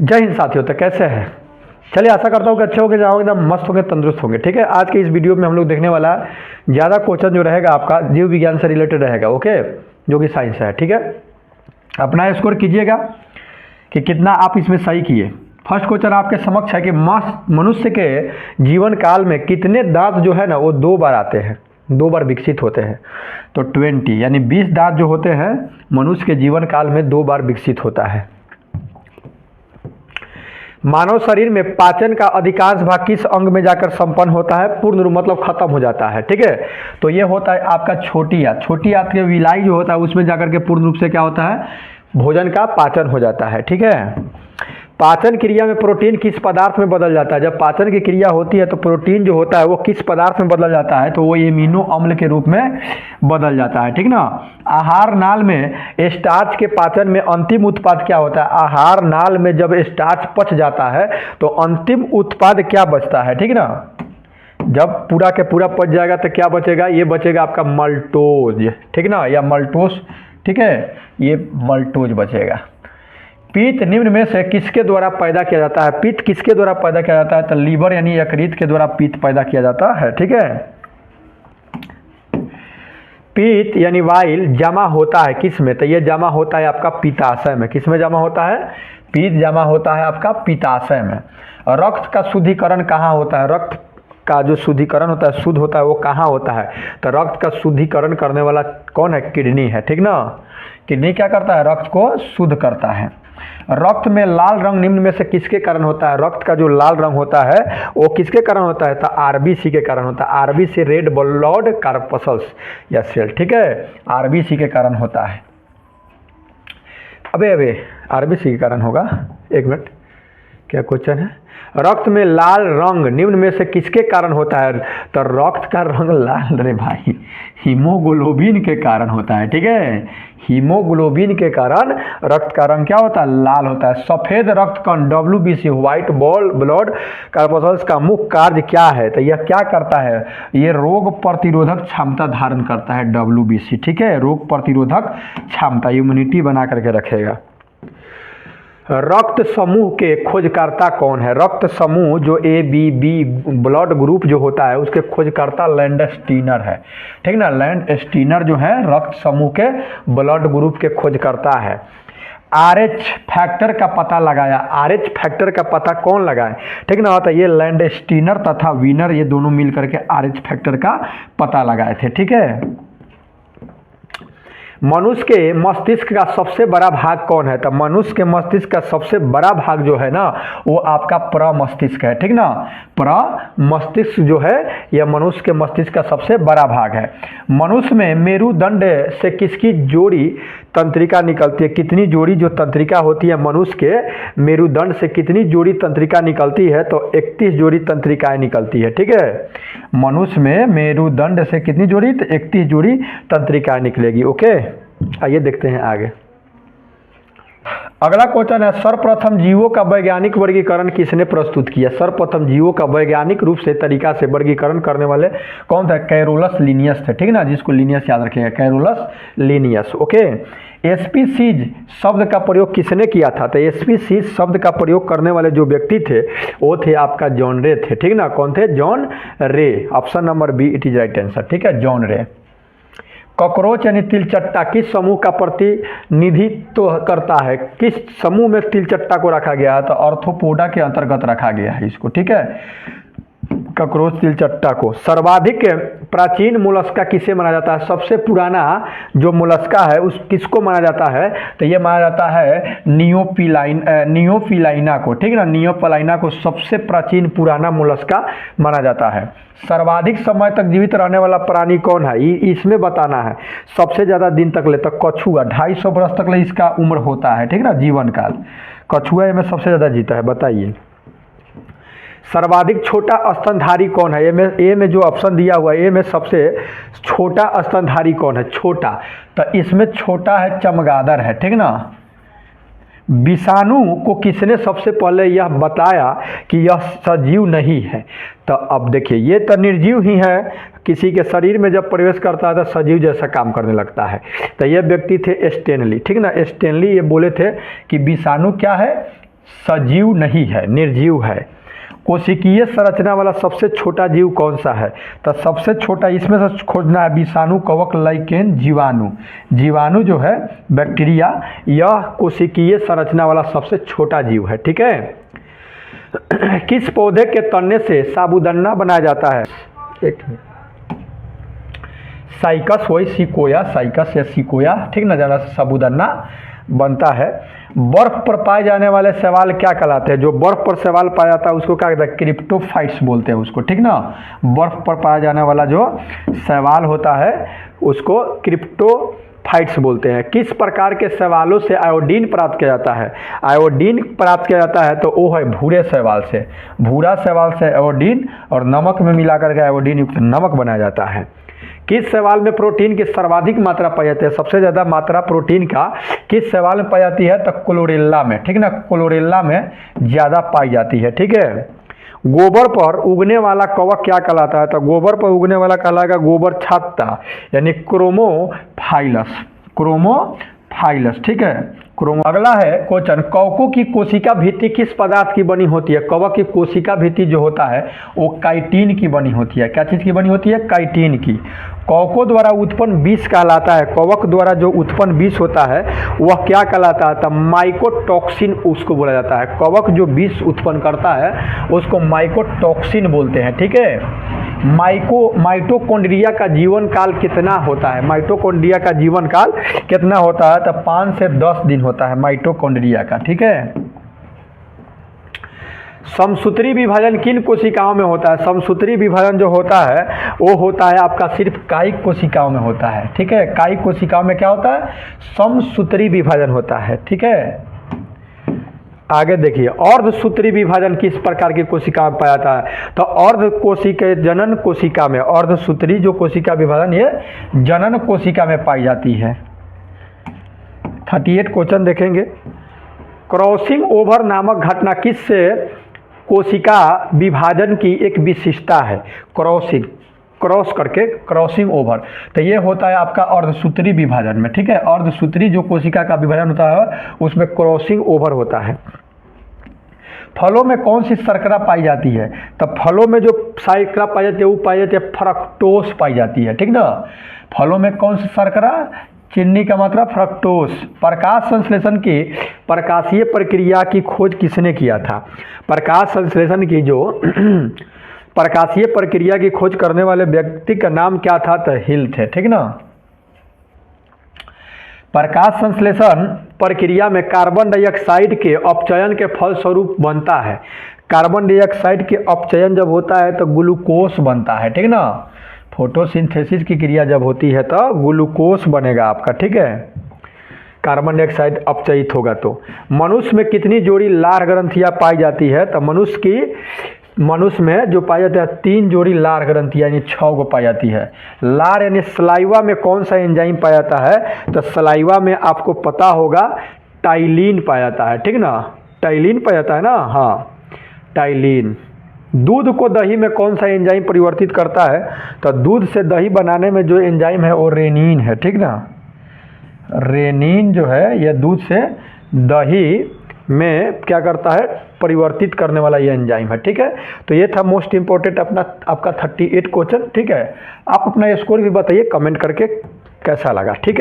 जय हिंद साथियों, तो कैसे हैं? चलिए, आशा करता हूँ कि अच्छे होंगे, जाओगे एकदम मस्त होंगे, तंदुरुस्त होंगे। ठीक है, आज के इस वीडियो में हम लोग देखने वाला ज़्यादा क्वेश्चन जो रहेगा आपका जीव विज्ञान से रिलेटेड रहेगा। ओके, जो कि साइंस है। ठीक है, अपना स्कोर कीजिएगा कि कितना आप इसमें सही किए। फर्स्ट क्वेश्चन आपके समक्ष है कि मनुष्य के जीवन काल में कितने दांत जो है ना वो 2 बार आते हैं, 2 बार विकसित होते हैं। तो 20 यानी 20 दांत जो होते हैं मनुष्य के जीवन काल में 2 बार विकसित होता है। मानव शरीर में पाचन का अधिकांश भाग किस अंग में जाकर संपन्न होता है? पूर्ण रूप मतलब खत्म हो जाता है। ठीक है, तो ये होता है आपका छोटी आंत। छोटी आंत के विलाई जो होता है उसमें जाकर के पूर्ण रूप से क्या होता है? भोजन का पाचन हो जाता है। ठीक है, पाचन क्रिया में प्रोटीन किस पदार्थ में बदल जाता है? जब पाचन की क्रिया होती है तो प्रोटीन जो होता है वो किस पदार्थ में बदल जाता है? तो वो एमिनो अम्ल के रूप में बदल जाता है। ठीक ना। आहार नाल में स्टार्च के पाचन में अंतिम उत्पाद क्या होता है? आहार नाल में जब स्टार्च पच जाता है तो अंतिम उत्पाद क्या बचता है? ठीक ना, जब पूरा के पूरा पच जाएगा तो क्या बचेगा? ये बचेगा आपका मल्टोज। ठीक ना, या मल्टोस। ठीक है, ये मल्टोज बचेगा। पित्त निम्न में से किसके द्वारा पैदा किया जाता है? पित्त किसके द्वारा पैदा किया जाता है? तो लीवर यानी यकृत के द्वारा पित्त पैदा किया जाता है। ठीक है, पित्त यानी वाइल जमा होता है किस में? तो ये जमा होता है आपका पित्ताशय में। किस में जमा होता है? पित्त जमा होता है आपका पित्ताशय में। रक्त का शुद्धिकरण कहाँ होता है? रक्त का जो शुद्धिकरण होता है, शुद्ध होता है, वो कहाँ होता है? तो रक्त का शुद्धिकरण करने वाला कौन है? किडनी है। ठीक ना, किडनी क्या करता है? रक्त को शुद्ध करता है। रक्त में लाल रंग निम्न में से किसके कारण होता है? रक्त का जो लाल रंग होता है वो किसके कारण होता है? तो आरबीसी के कारण होता है। आरबीसी रेड ब्लड कॉर्पस्कल्स या सेल। ठीक है, आरबीसी के कारण होता है। अबे आरबीसी के कारण होगा। एक मिनट, क्या क्वेश्चन है? रक्त में लाल रंग निम्न में से किसके कारण होता है? तो रक्त का रंग लाल, रे भाई, हीमोग्लोबिन के कारण होता है। ठीक है, हीमोग्लोबिन के कारण रक्त का रंग क्या होता है? लाल होता है। सफेद रक्त कण WBC व्हाइट ब्लड कॉर्पस्कल्स का मुख्य कार्य क्या है? तो यह क्या करता है? ये रोग प्रतिरोधक क्षमता धारण करता है। WBC, ठीक है, रोग प्रतिरोधक क्षमता, इम्यूनिटी बना करके रखेगा। रक्त समूह के खोजकर्ता कौन है? रक्त समूह जो ABB ब्लड ग्रुप जो होता है उसके खोजकर्ता लैंडस्टीनर है। ठीक ना, लैंडस्टीनर जो है रक्त समूह के ब्लड ग्रुप के खोजकर्ता है। RH फैक्टर का पता लगाया। RH फैक्टर का पता कौन लगाए? ठीक ना, होता ये लैंडस्टीनर तथा वीनर, ये दोनों मिल करके RH फैक्टर का पता लगाए थे। ठीक है, मनुष्य के मस्तिष्क का सबसे बड़ा भाग कौन है? तो मनुष्य के मस्तिष्क का सबसे बड़ा भाग जो है ना वो आपका प्रमस्तिष्क है। ठीक ना, प्रमस्तिष्क जो है यह मनुष्य के मस्तिष्क का सबसे बड़ा भाग है। मनुष्य में मेरुदंड से किसकी जोड़ी तंत्रिका निकलती है? कितनी जोड़ी जो तंत्रिका होती है मनुष्य के मेरुदंड से कितनी जोड़ी तंत्रिका निकलती है? तो 31 जोड़ी तंत्रिकाएं निकलती है। ठीक है, मनुष्य में मेरुदंड से कितनी जोड़ी? तो 31 जोड़ी तंत्रिकाएं निकलेगी। ओके, आइए देखते हैं आगे। अगला क्वेश्चन है, सर्वप्रथम जीवों का वैज्ञानिक वर्गीकरण किसने प्रस्तुत किया? सर्वप्रथम जीवों का वैज्ञानिक रूप से तरीका से वर्गीकरण करने वाले कौन थे? कैरोलस लिनियस थे। ठीक ना, जिसको लिनियस याद रखिएगा, कैरोलस लिनियस। ओके, स्पीसीज शब्द का प्रयोग किसने किया था? तो स्पीसीज शब्द का प्रयोग करने वाले जो व्यक्ति थे वो थे आपका जॉन रे थे। ठीक ना, कौन थे? जॉन रे। Option number B it is right answer. ठीक है, जॉन रे। कॉकरोच यानी तिलचट्टा किस समूह का प्रतिनिधित्व करता है? किस समूह में तिलचट्टा को रखा गया है? तो आर्थ्रोपोडा के अंतर्गत रखा गया है इसको। ठीक है, कॉकरोच तिलचट्टा को। सर्वाधिक प्राचीन मोलस्का किसे माना जाता है? सबसे पुराना जो मोलस्का है उस किसको माना जाता है? तो ये माना जाता है नियोफिलाइना को। ठीक है ना, नियोफिलाइना को सबसे प्राचीन पुराना मोलस्का माना जाता है। सर्वाधिक समय तक जीवित रहने वाला प्राणी कौन है? इसमें बताना है। सबसे ज़्यादा दिन तक ले तक कछुआ, 250 वर्ष तक ले इसका उम्र होता है। ठीक ना, जीवन काल कछुआ में सबसे ज़्यादा जीता है। बताइए, सर्वाधिक छोटा स्तनधारी कौन है? ए में जो ऑप्शन दिया हुआ है ए में सबसे छोटा स्तनधारी कौन है? छोटा, तो इसमें छोटा है चमगादड़ है। ठीक ना, विषाणु को किसने सबसे पहले यह बताया कि यह सजीव नहीं है? तो अब देखिए, ये तो निर्जीव ही है, किसी के शरीर में जब प्रवेश करता है तो सजीव जैसा काम करने लगता है। तो ये व्यक्ति थे स्टेनली। ठीक ना, स्टेनली ये बोले थे कि विषाणु क्या है? सजीव नहीं है, निर्जीव है। कोशिकीय संरचना वाला सबसे छोटा जीव कौन सा है? तो सबसे छोटा इसमें से खोजना है विषाणु, कवक, लाइकेन, जीवाणु। जीवाणु जो है बैक्टीरिया, यह कोशिकीय संरचना वाला सबसे छोटा जीव है। ठीक है। किस पौधे के तने से साबूदाना बनाया जाता है? एक साइकस, वही सिकोया, साइकस या सिकोया, ठीक ना, ज़्यादा साबूदाना बनता है। बर्फ पर पाए जाने वाले शैवाल क्या कहलाते हैं? जो बर्फ पर शैवाल पाया जाता है उसको क्या कहते हैं? क्रिप्टोफाइट्स बोलते हैं उसको, ठीक ना। बर्फ पर पाया जाने वाला जो शैवाल होता है उसको क्रिप्टोफाइट्स बोलते हैं। किस प्रकार के शैवालों से आयोडीन प्राप्त किया जाता है? आयोडीन प्राप्त किया जाता है तो वो है भूरे शैवाल से। भूरा शैवाल से आयोडीन और नमक में मिलाकर के आयोडीन युक्त नमक बनाया जाता है। किस शैवाल में प्रोटीन की सर्वाधिक मात्रा पाई जाती है? सबसे ज़्यादा मात्रा प्रोटीन का किस शैवाल में पाई जाती है? तो क्लोरेला में, ठीक ना, क्लोरेला में ज़्यादा पाई जाती है। ठीक है। गोबर पर उगने वाला कवक क्या कहलाता है? तो गोबर पर उगने वाला कहलाएगा गोबर छत्ता, यानी क्रोमोफाइलस, क्रोमोफाइलस। ठीक है। अगला है क्वेश्चन, कवकों की कोशिका भित्ति किस पदार्थ की बनी होती है? कवक की कोशिका भित्ति जो होता है वो काइटिन की बनी होती है। क्या चीज़ की बनी होती है? काइटिन की। कवकों द्वारा उत्पन्न विष कहलाता है। कवक द्वारा जो उत्पन्न विष होता है वह क्या कहलाता है? तो माइकोटॉक्सिन उसको बोला जाता है। कवक जो विष उत्पन्न करता है उसको माइकोटॉक्सिन बोलते हैं। ठीक है। माइटोकॉन्ड्रिया का जीवन काल कितना होता है? माइटोकॉन्ड्रिया का जीवन काल कितना होता है? तो 5 से 10 दिन होता है माइटोकॉन्ड्रिया का। ठीक है। समसूत्री विभाजन किन कोशिकाओं में होता है? समसूत्री विभाजन जो होता है वो होता है आपका सिर्फ कायिक कोशिकाओं में होता है। ठीक है। कायिक कोशिकाओं में क्या होता है? समसूत्री विभाजन होता है। ठीक है। आगे देखिए, अर्धसूत्री विभाजन किस प्रकार की कोशिका में पाया जाता है? तो अर्ध कोशिका जनन कोशिका में, अर्धसूत्री जो कोशिका विभाजन ये जनन कोशिका में पाई जाती है। 38 क्वेश्चन देखेंगे। क्रॉसिंग ओवर नामक घटना किससे कोशिका विभाजन की एक विशिष्टता है? क्रॉसिंग, क्रॉस करके, क्रॉसिंग ओवर, तो ये होता है आपका अर्धसूत्री विभाजन में। ठीक है। अर्धसूत्री जो कोशिका का विभाजन होता है उसमें क्रॉसिंग ओवर होता है। फलों में कौन सी शर्करा पाई जाती है? तो फलों में जो शर्करा पाई जाती है वो पाई जाती है फ्रक्टोस पाई जाती है। ठीक ना। फलों में कौन सी शर्करा? चीनी का मतलब फ्रक्टोस। प्रकाश संश्लेषण की प्रकाशीय प्रक्रिया की खोज किसने किया था? प्रकाश संश्लेषण की जो प्रकाशीय प्रक्रिया की खोज करने वाले व्यक्ति का नाम क्या था? तो हिल थे। ठीक ना। प्रकाश संश्लेषण प्रक्रिया में कार्बन डाइऑक्साइड के अपचयन के फलस्वरूप बनता है। कार्बन डाइऑक्साइड के अपचयन जब होता है तो ग्लूकोज बनता है। ठीक ना। फोटोसिंथेसिस की क्रिया जब होती है तो ग्लूकोज बनेगा आपका। ठीक है। कार्बन डाइऑक्साइड अपचयित होगा तो। मनुष्य में कितनी जोड़ी लार ग्रंथियां पाई जाती है? तो मनुष्य में जो पाई जाती है 3 जोड़ी लार ग्रंथियां यानी 6 को पाई जाती है। लार यानी सलाइवा में कौन सा एंजाइम पाया जाता है? तो सलाइवा में आपको पता होगा टाइलिन पाया जाता है। ठीक ना। टाइलिन पाया जाता है ना। हाँ, टाइलिन। दूध को दही में कौन सा एंजाइम परिवर्तित करता है? तो दूध से दही बनाने में जो एंजाइम है वो रेनिन है। ठीक ना। रेनिन जो है यह दूध से दही में क्या करता है? परिवर्तित करने वाला ये एंजाइम है। ठीक है। तो ये था मोस्ट इंपॉर्टेंट अपना आपका 38 क्वेश्चन। ठीक है। आप अपना स्कोर भी बताइए कमेंट करके कैसा लगा। ठीक है।